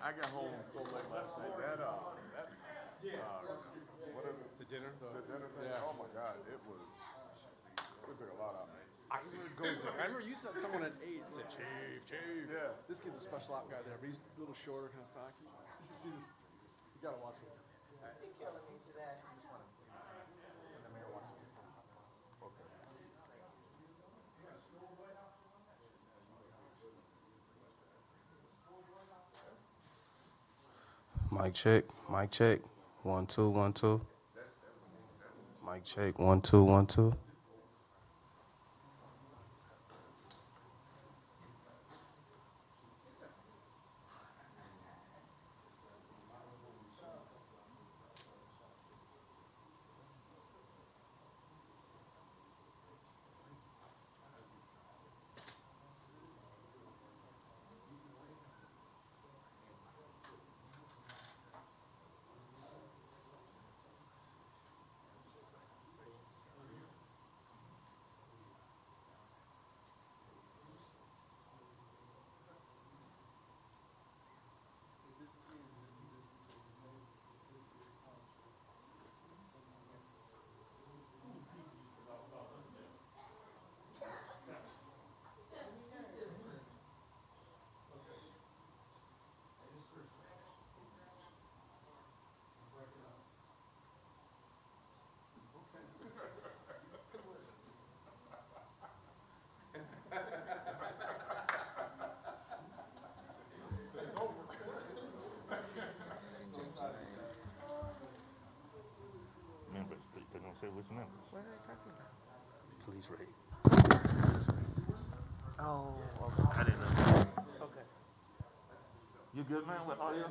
I got home so late last night. What is it? The dinner? The dinner thing? Yeah. Oh my God, it took a lot out of me. I remember goes there. I remember you said someone at 8 said, Chief. Yeah. This kid's a special op guy there, but he's a little shorter, kind of stocky. Just to see this, you gotta watch it. I think you needs to that. You just want to, when the mayor wants to. Okay. Mic check, mic check. 1 2 1 2. Mic check. 1 2 1 2. Members, they're gonna say which members. What are they talking about? Police raid. Oh, okay. I didn't know. Okay. You good, man, with audio?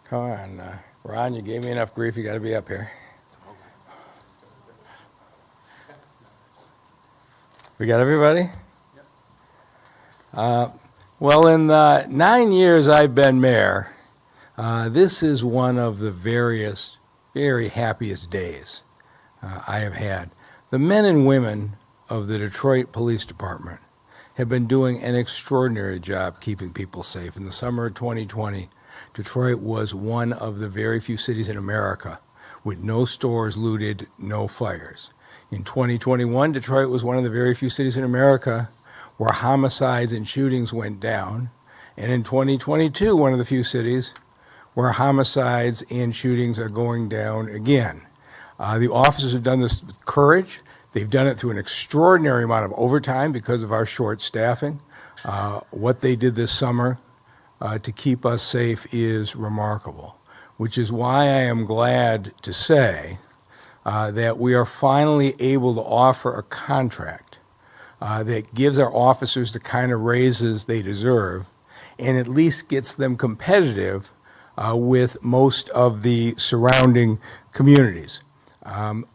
Come on, Ron, you gave me enough grief, you gotta be up here. We got everybody? Well, in the 9 years I've been mayor, this is one of the very happiest days I have had. The men and women of the Detroit Police Department have been doing an extraordinary job keeping people safe. In the summer of 2020, Detroit was one of the very few cities in America with no stores looted, no fires. In 2021, Detroit was one of the very few cities in America where homicides and shootings went down. And in 2022, one of the few cities where homicides and shootings are going down again. The officers have done this with courage. They've done it through an extraordinary amount of overtime because of our short staffing. What they did this summer to keep us safe is remarkable, which is why I am glad to say that we are finally able to offer a contract that gives our officers the kind of raises they deserve and at least gets them competitive with most of the surrounding communities.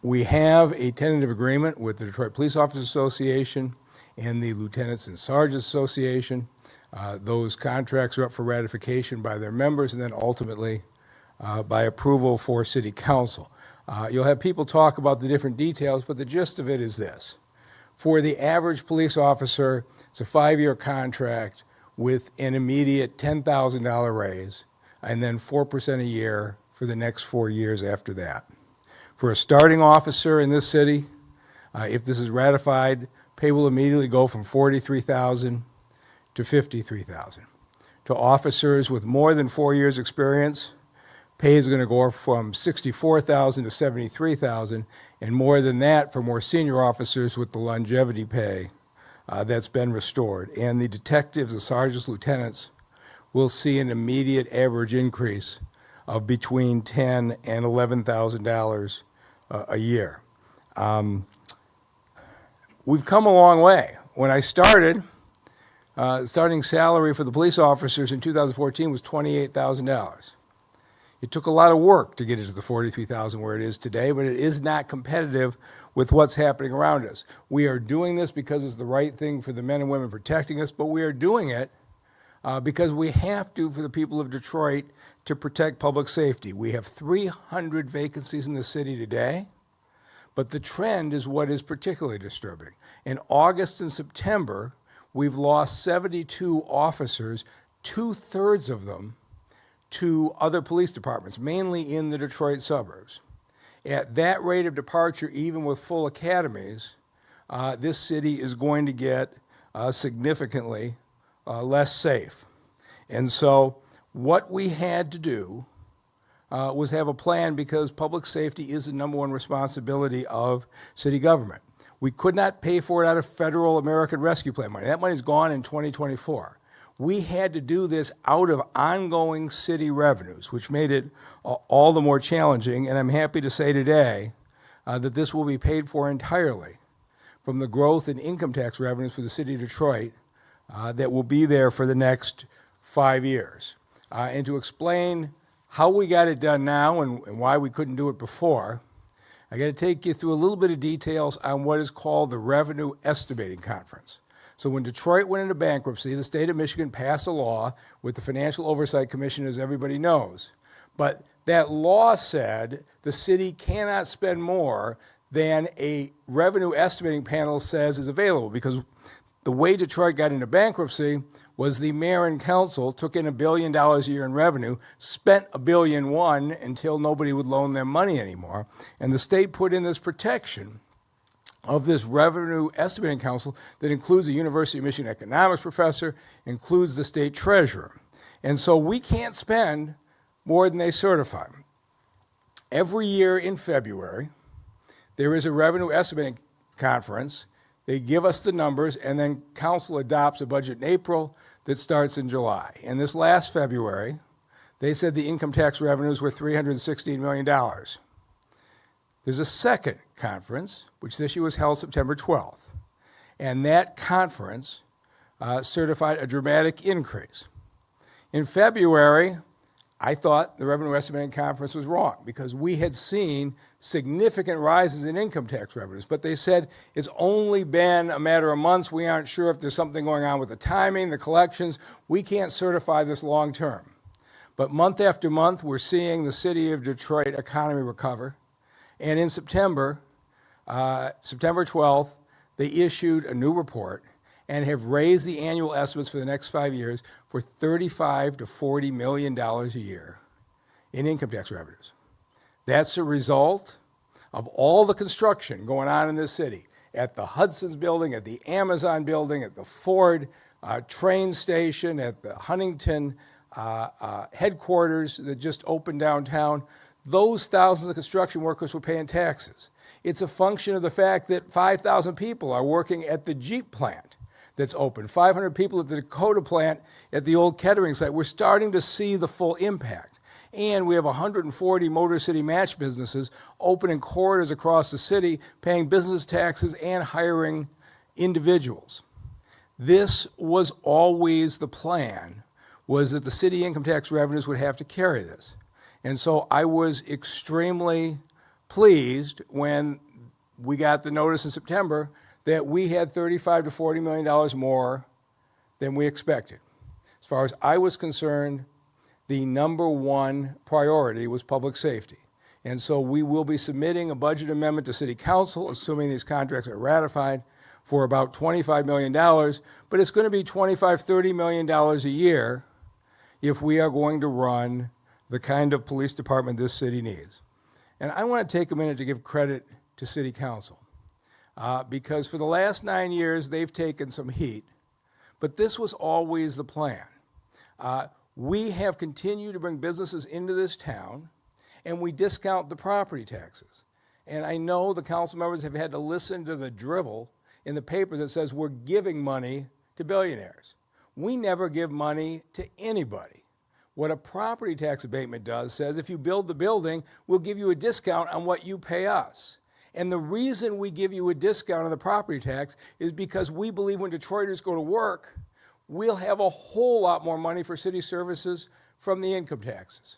We have a tentative agreement with the Detroit Police Officers Association and the Lieutenants and Sergeants Association. Those contracts are up for ratification by their members and then ultimately by approval for City Council. You'll have people talk about the different details, but the gist of it is this. For the average police officer, it's a 5-year contract with an immediate $10,000 raise and then 4% a year for the next 4 years after that. For a starting officer in this city, if this is ratified, pay will immediately go from $43,000 to $53,000. To officers with more than 4 years experience, pay is going to go from $64,000 to $73,000, and more than that for more senior officers with the longevity pay that's been restored. And the detectives, the sergeants, lieutenants will see an immediate average increase of between $10,000 and $11,000 a year. We've come a long way. When I started, starting salary for the police officers in 2014 was $28,000. It took a lot of work to get it to the $43,000 where it is today, but it is not competitive with what's happening around us. We are doing this because it's the right thing for the men and women protecting us, but we are doing it because we have to for the people of Detroit to protect public safety. We have 300 vacancies in the city today, but the trend is what is particularly disturbing. In August and September, we've lost 72 officers, 2/3 of them to other police departments, mainly in the Detroit suburbs. At that rate of departure, even with full academies, this city is going to get significantly less safe. And so what we had to do was have a plan because public safety is the #1 responsibility of city government. We could not pay for it out of federal American Rescue Plan money. That money is gone in 2024. We had to do this out of ongoing city revenues, which made it all the more challenging. And I'm happy to say today that this will be paid for entirely from the growth in income tax revenues for the city of Detroit that will be there for the next 5 years. And to explain how we got it done now and why we couldn't do it before, I got to take you through a little bit of details on what is called the Revenue Estimating Conference. So when Detroit went into bankruptcy, the state of Michigan passed a law with the Financial Oversight Commission, as everybody knows. But that law said the city cannot spend more than a revenue estimating panel says is available, because the way Detroit got into bankruptcy was the mayor and council took in $1 billion a year in revenue, spent $1.1 billion until nobody would loan them money anymore. And the state put in this protection of this Revenue Estimating Council that includes a University of Michigan economics professor, includes the state treasurer. And so we can't spend more than they certify. Every year in February, there is a Revenue Estimating Conference. They give us the numbers, and then council adopts a budget in April that starts in July. And this last February, they said the income tax revenues were $316 million. There's a second conference, which this year was held September 12th. And that conference certified a dramatic increase. In February, I thought the Revenue Estimating Conference was wrong because we had seen significant rises in income tax revenues, but they said it's only been a matter of months. We aren't sure if there's something going on with the timing, the collections. We can't certify this long term. But month after month, we're seeing the city of Detroit economy recover. And in September 12th, they issued a new report and have raised the annual estimates for the next 5 years for $35 to $40 million a year in income tax revenues. That's a result of all the construction going on in this city, at the Hudson's building, at the Amazon building, at the Ford train station, at the Huntington headquarters that just opened downtown. Those thousands of construction workers were paying taxes. It's a function of the fact that 5,000 people are working at the Jeep plant that's open, 500 people at the Dakota plant at the old Kettering site. We're starting to see the full impact. And we have 140 Motor City Match businesses open in corridors across the city, paying business taxes and hiring individuals. This was always the plan, was that the city income tax revenues would have to carry this. And so I was extremely pleased when we got the notice in September that we had $35 to $40 million more than we expected. As far as I was concerned, the number one priority was public safety. And so we will be submitting a budget amendment to City Council, assuming these contracts are ratified, for about $25 million, but it's going to be $25, $30 million a year if we are going to run the kind of police department this city needs. And I want to take a minute to give credit to City Council. Because for the last 9 years, they've taken some heat, but this was always the plan. We have continued to bring businesses into this town, and we discount the property taxes. And I know the council members have had to listen to the drivel in the paper that says we're giving money to billionaires. We never give money to anybody. What a property tax abatement does says if you build the building, we'll give you a discount on what you pay us. And the reason we give you a discount on the property tax is because we believe when Detroiters go to work, we'll have a whole lot more money for city services from the income taxes.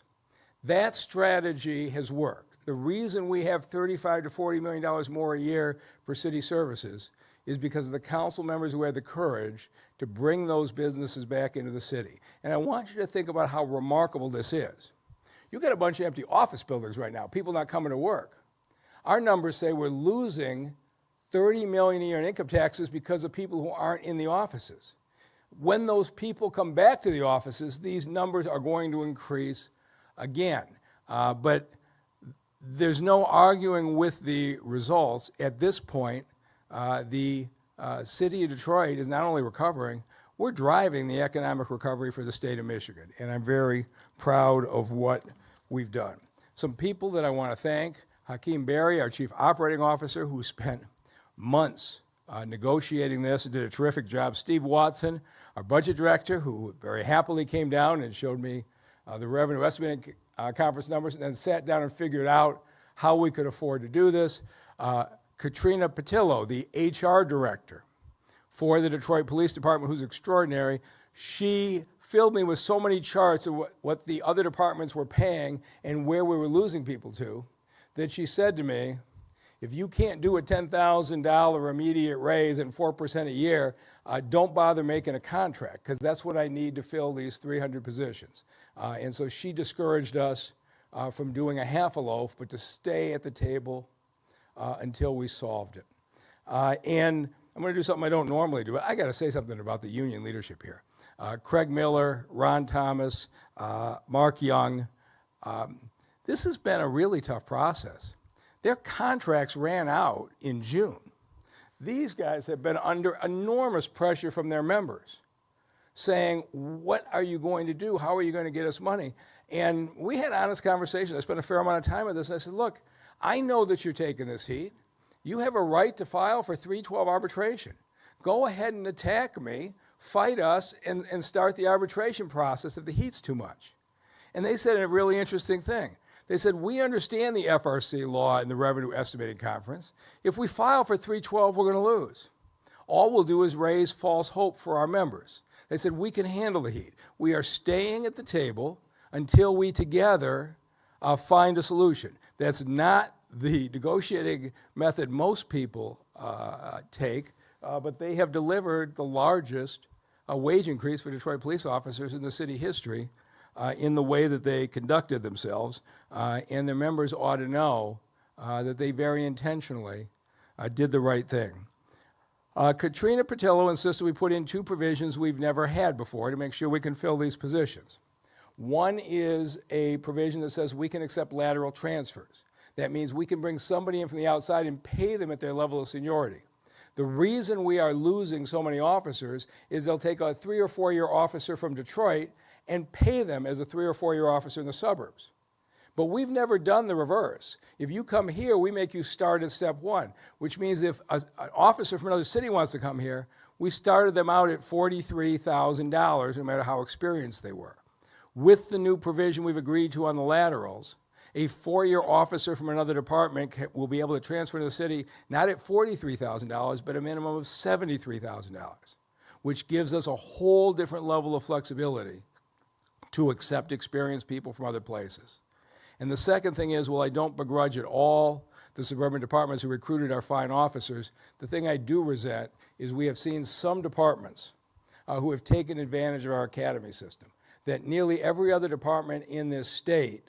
That strategy has worked. The reason we have $35 to $40 million more a year for city services is because of the council members who had the courage to bring those businesses back into the city. And I want you to think about how remarkable this is. You've got a bunch of empty office buildings right now, people not coming to work. Our numbers say we're losing $30 million a year in income taxes because of people who aren't in the offices. When those people come back to the offices, these numbers are going to increase again. But there's no arguing with the results. At this point, the city of Detroit is not only recovering, we're driving the economic recovery for the state of Michigan. And I'm very proud of what we've done. Some people that I want to thank: Hakeem Berry, our Chief Operating Officer, who spent months negotiating this and did a terrific job. Steve Watson, our Budget Director, who very happily came down and showed me the Revenue Estimating Conference numbers and then sat down and figured out how we could afford to do this. Katrina Patillo, the HR Director for the Detroit Police Department, who's extraordinary. She filled me with so many charts of what the other departments were paying and where we were losing people to, that she said to me, if you can't do a $10,000 immediate raise and 4% a year, don't bother making a contract, because that's what I need to fill these 300 positions. And so she discouraged us from doing a half a loaf, but to stay at the table until we solved it. And I'm going to do something I don't normally do, but I got to say something about the union leadership here. Craig Miller, Ron Thomas, Mark Young. This has been a really tough process. Their contracts ran out in June. These guys have been under enormous pressure from their members, saying, what are you going to do? How are you going to get us money? And we had honest conversations. I spent a fair amount of time with this. And I said, look, I know that you're taking this heat. You have a right to file for 312 arbitration. Go ahead and attack me, fight us, and start the arbitration process if the heat's too much. And they said a really interesting thing. They said, we understand the FRC law and the Revenue Estimating Conference. If we file for 312, we're going to lose. All we'll do is raise false hope for our members. They said, we can handle the heat. We are staying at the table until we together find a solution. That's not the negotiating method most people take, but they have delivered the largest wage increase for Detroit police officers in the city history in the way that they conducted themselves, and their members ought to know that they very intentionally did the right thing. Katrina Patillo insisted we put in two provisions we've never had before to make sure we can fill these positions. One is a provision that says we can accept lateral transfers. That means we can bring somebody in from the outside and pay them at their level of seniority. The reason we are losing so many officers is they'll take a 3 or 4 year officer from Detroit and pay them as a 3 or 4 year officer in the suburbs. But we've never done the reverse. If you come here, we make you start at step one, which means if an officer from another city wants to come here, we started them out at $43,000, no matter how experienced they were. With the new provision we've agreed to on the laterals, a 4 year officer from another department will be able to transfer to the city not at $43,000, but a minimum of $73,000, which gives us a whole different level of flexibility to accept experienced people from other places. And the second thing is, while I don't begrudge at all the suburban departments who recruited our fine officers, the thing I do resent is we have seen some departments who have taken advantage of our academy system, that nearly every other department in this state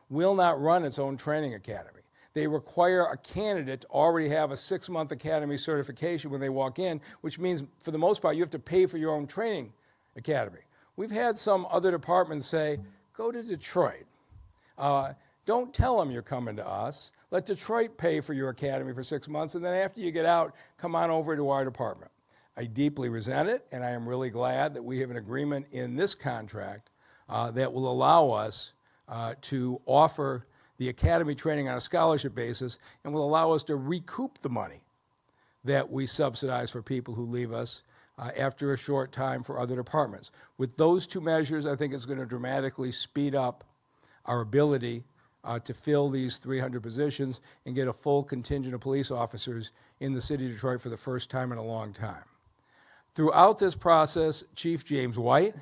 will not run its own training academy. They require a candidate to already have a 6-month academy certification when they walk in, which means for the most part you have to pay for your own training academy. We've had some other departments say, go to Detroit. Don't tell them you're coming to us. Let Detroit pay for your academy for 6 months, and then after you get out, come on over to our department. I deeply resent it, and I am really glad that we have an agreement in this contract that will allow us to offer the academy training on a scholarship basis and will allow us to recoup the money that we subsidize for people who leave us after a short time for other departments. With those two measures, I think it's going to dramatically speed up our ability to fill these 300 positions and get a full contingent of police officers in the city of Detroit for the first time in a long time. Throughout this process, Chief James White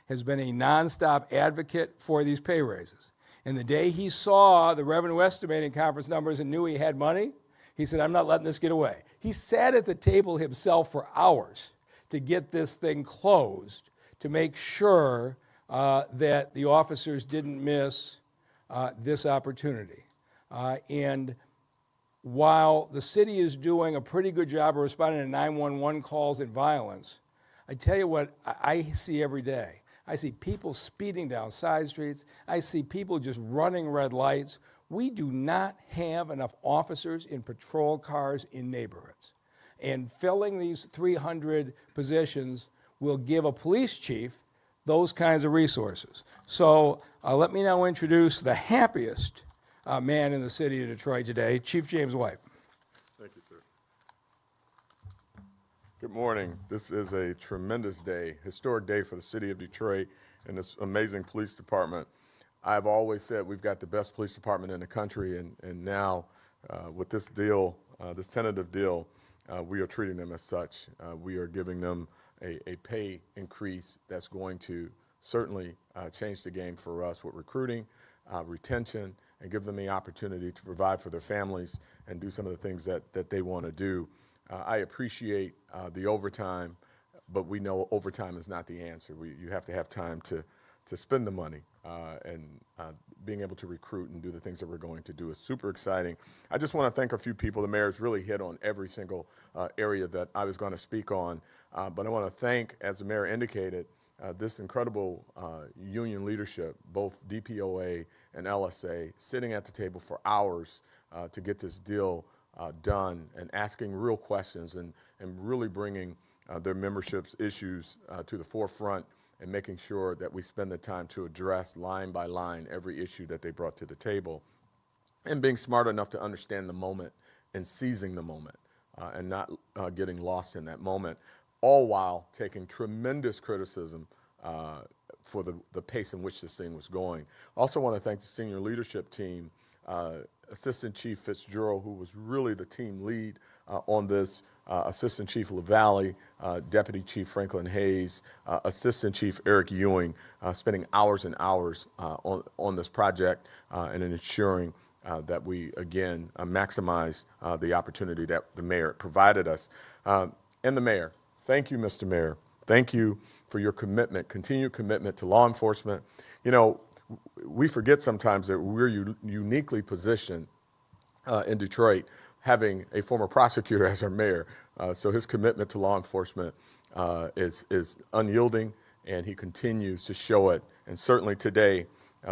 has been a nonstop advocate for these pay raises. And the day he saw the revenue estimating conference numbers and knew he had money, he said, I'm not letting this get away. He sat at the table himself for hours to get this thing closed, to make sure that the officers didn't miss this opportunity. And while the city is doing a pretty good job of responding to 911 calls and violence, I tell you what I see every day. I see people speeding down side streets. I see people just running red lights. We do not have enough officers in patrol cars in neighborhoods. And filling these 300 positions will give a police chief those kinds of resources. So let me now introduce the happiest man in the city of Detroit today, Chief James White. Thank you, sir. Good morning. This is a tremendous day, historic day for the city of Detroit and this amazing police department. I've always said we've got the best police department in the country, and now with this deal, this tentative deal, we are treating them as such. We are giving them a pay increase that's going to certainly change the game for us with recruiting, retention, and give them the opportunity to provide for their families and do some of the things that they want to do. I appreciate the overtime, but we know overtime is not the answer. You have to have time to spend the money, and being able to recruit and do the things that we're going to do is super exciting. I just want to thank a few people. The mayor's really hit on every single area that I was going to speak on, but I want to thank, as the mayor indicated, this incredible union leadership, both DPOA and LSA, sitting at the table for hours to get this deal done and asking real questions and really bringing their membership's issues to the forefront and making sure that we spend the time to address line by line every issue that they brought to the table, and being smart enough to understand the moment and seizing the moment and not getting lost in that moment, all while taking tremendous criticism for the pace in which this thing was going. I also want to thank the senior leadership team Assistant Chief Fitzgerald, who was really the team lead on this, Assistant Chief LaValle, Deputy Chief Franklin Hayes, Assistant Chief Eric Ewing, spending hours and hours on this project and in ensuring that we, again, maximize the opportunity that the mayor provided us. And the mayor, thank you, Mr. Mayor. Thank you for your commitment, continued commitment to law enforcement. You know, we forget sometimes that we're uniquely positioned in Detroit, having a former prosecutor as our mayor. So his commitment to law enforcement is unyielding, and he continues to show it. And certainly today,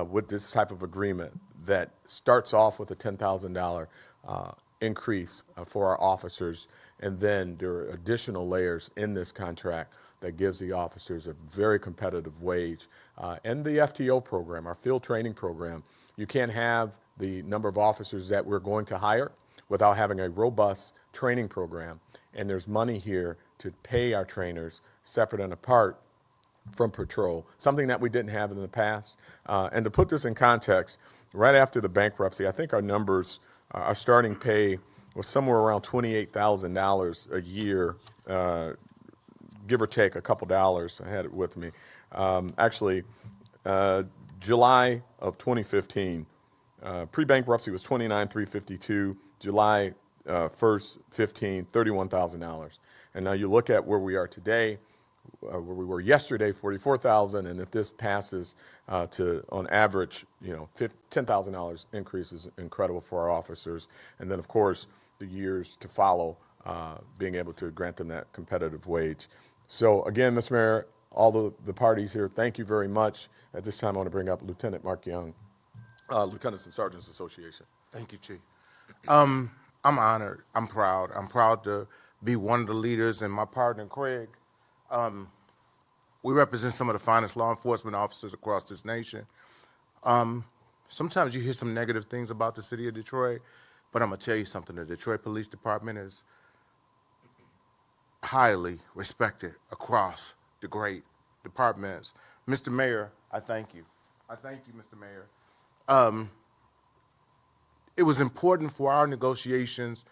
with this type of agreement that starts off with a $10,000 increase for our officers, and then there are additional layers in this contract that gives the officers a very competitive wage. And the FTO program, our field training program, you can't have the number of officers that we're going to hire without having a robust training program. And there's money here to pay our trainers separate and apart from patrol, something that we didn't have in the past. And to put this in context, right after the bankruptcy, I think our numbers, our starting pay was somewhere around $28,000 a year, give or take a couple dollars. I had it with me. Actually, July of 2015, pre-bankruptcy was $29,352. July 1st, 15, $31,000. And now you look at where we are today, where we were yesterday, $44,000, and if this passes to, on average, you know, $10,000 increase is incredible for our officers. And then, of course, the years to follow, being able to grant them that competitive wage. So again, Mr. Mayor, all the parties here, thank you very much. At this time, I want to bring up Lieutenant Mark Young, Lieutenants and Sergeants Association. Thank you, Chief. I'm honored. I'm proud. I'm proud to be one of the leaders, and my partner, Craig, we represent some of the finest law enforcement officers across this nation. Sometimes you hear some negative things about the city of Detroit, but I'm gonna tell you something. The Detroit Police Department is highly respected across the great departments. Mr. Mayor, I thank you. I thank you, Mr. Mayor. It was important for our negotiations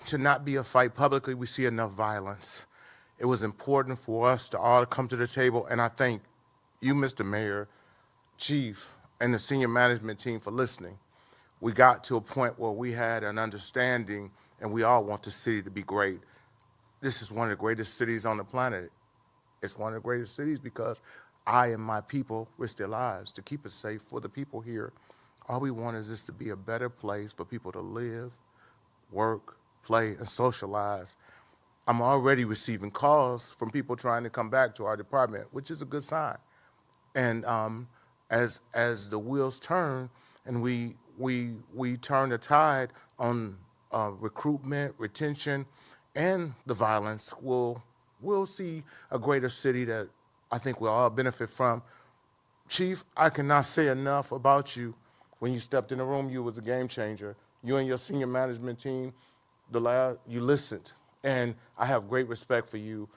to not be a fight publicly. We see enough violence. It was important for us to all come to the table, and I thank you, Mr. Mayor, Chief, and the senior management team for listening. We got to a point where we had an understanding, and we all want the city to be great. This is one of the greatest cities on the planet. It's one of the greatest cities because I and my people risk their lives to keep it safe for the people here. All we want is this to be a better place for people to live, work, play, and socialize. I'm already receiving calls from people trying to come back to our department, which is a good sign. And as the wheels turn and we turn the tide on recruitment, retention, and the violence, we'll see a greater city that I think we'll all benefit from. Chief, I cannot say enough about you. When you stepped in the room, you was a game changer. You and your senior management team, you listened, and I have great respect for you.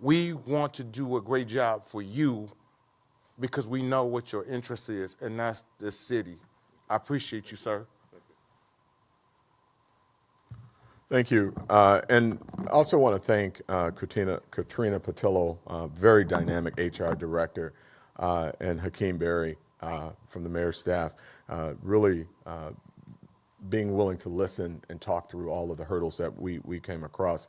We want to do a great job for you because we know what your interest is, and that's the city. I appreciate you, sir. Thank you. And I also want to thank Katrina Patillo, very dynamic HR director, and Hakeem Berry from the mayor's staff, really being willing to listen and talk through all of the hurdles that we came across.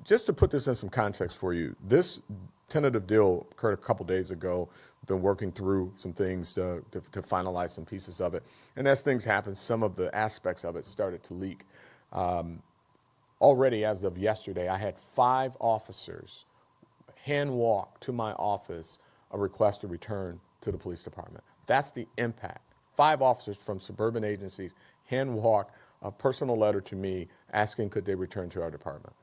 Just to put this in some context for you, this tentative deal occurred a couple days ago. Been working through some things to finalize some pieces of it. And as things happen, some of the aspects of it started to leak. Already, as of yesterday, I had 5 officers hand walk to my office a request to return to the police department. That's the impact. 5 officers from suburban agencies hand walk a personal letter to me asking could they return to our department.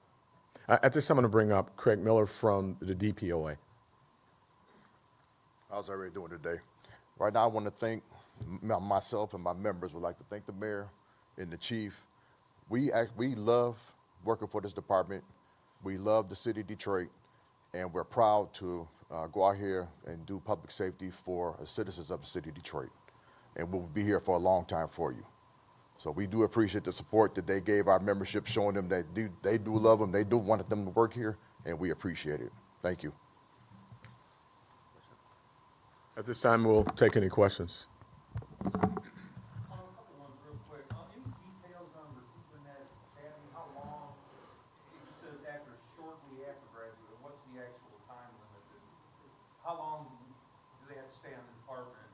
At this time, I'm going to bring up Craig Miller from the DPOA. How's everybody doing today? Right now, I want to thank myself and my members would like to thank the mayor and the chief. We love working for this department. We love the city of Detroit, and we're proud to go out here and do public safety for the citizens of the city of Detroit. and we'll be here for a long time for you. So we do appreciate the support that they gave our membership, showing them that they do love them, they do want them to work here, and we appreciate it. Thank you. At this time, we'll take any questions. A couple ones real quick. Any details on recruitment at Academy? How long? It just says shortly after graduate. What's the actual time limit? How long do they have to stay on the department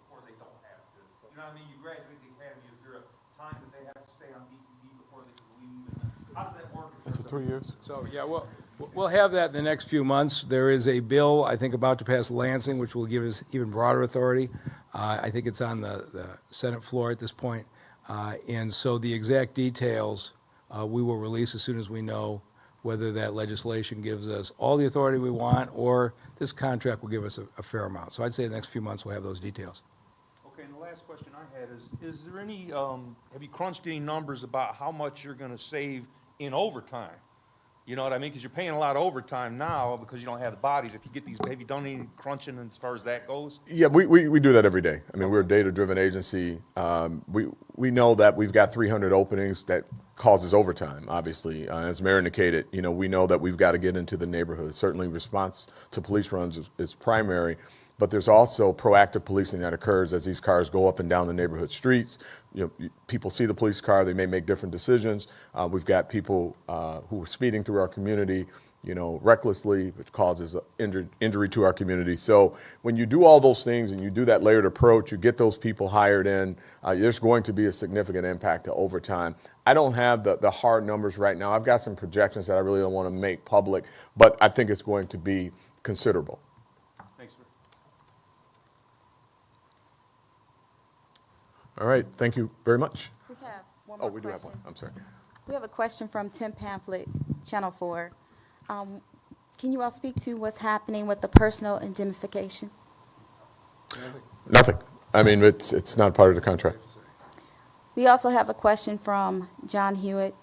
before they don't have to? You know what I mean? You graduate the Academy, is there a time that they have to stay on DPD before they can leave? And how does that work? Is it 3 years? So, yeah, we'll have that in the next few months. There is a bill, I think, about to pass Lansing, which will give us even broader authority. I think it's on the Senate floor at this point. And so the exact details, we will release as soon as we know whether that legislation gives us all the authority we want or this contract will give us a fair amount. So I'd say the next few months we'll have those details. Okay, and the last question I had is there any, have you crunched any numbers about how much you're gonna save in overtime? You know what I mean? Because you're paying a lot of overtime now because you don't have the bodies. If you get these, have you done any crunching as far as that goes? Yeah, we do that every day. I mean, we're a data-driven agency. We know that we've got 300 openings that causes overtime, obviously. As Mayor indicated, you know, we know that we've got to get into the neighborhood. Certainly response to police runs is primary, but there's also proactive policing that occurs as these cars go up and down the neighborhood streets. You know, people see the police car, they may make different decisions. We've got people who are speeding through our community, you know, recklessly, which causes injury to our community. So when you do all those things and you do that layered approach, you get those people hired in, there's going to be a significant impact to overtime. I don't have the hard numbers right now. I've got some projections that I really don't want to make public, but I think it's going to be considerable. Thanks, sir. All right, thank you very much. We have one Oh, more we do have question. one, I'm sorry. We have a question from Tim Pamphlet, Channel 4. Can you all speak to what's happening with the personal indemnification? Nothing. I mean, it's not part of the contract. We also have a question from John Hewitt.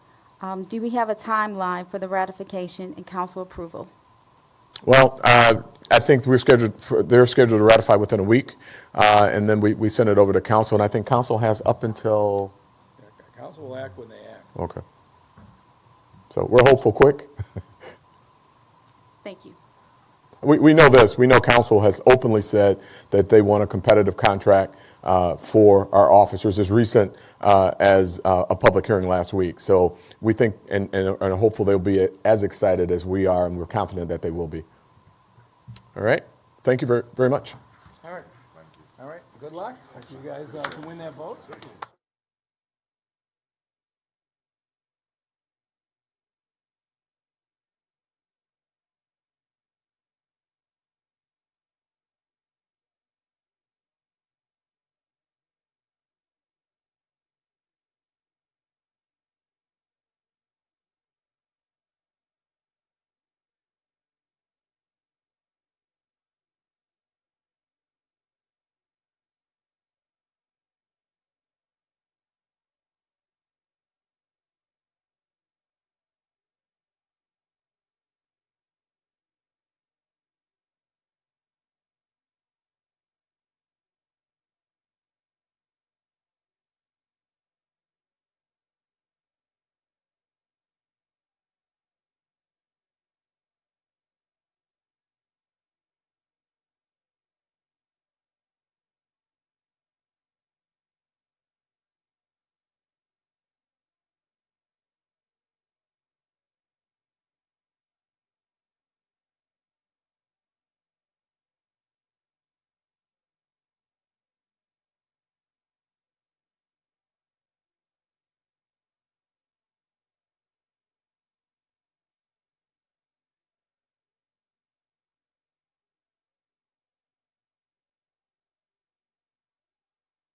Do we have a timeline for the ratification and council approval? Well, I think they're scheduled to ratify within a week, and then we send it over to council, and I think council has up until, Council will act when they act. okay. So we're hopeful quick. Thank you. We know this. We know council has openly said that they want a competitive contract for our officers, as recent as a public hearing last week. So we think and are hopeful they'll be as excited as we are, and we're confident that they will be. All right. Thank you very, very much. All right. All right. Good luck. You guys can win that vote.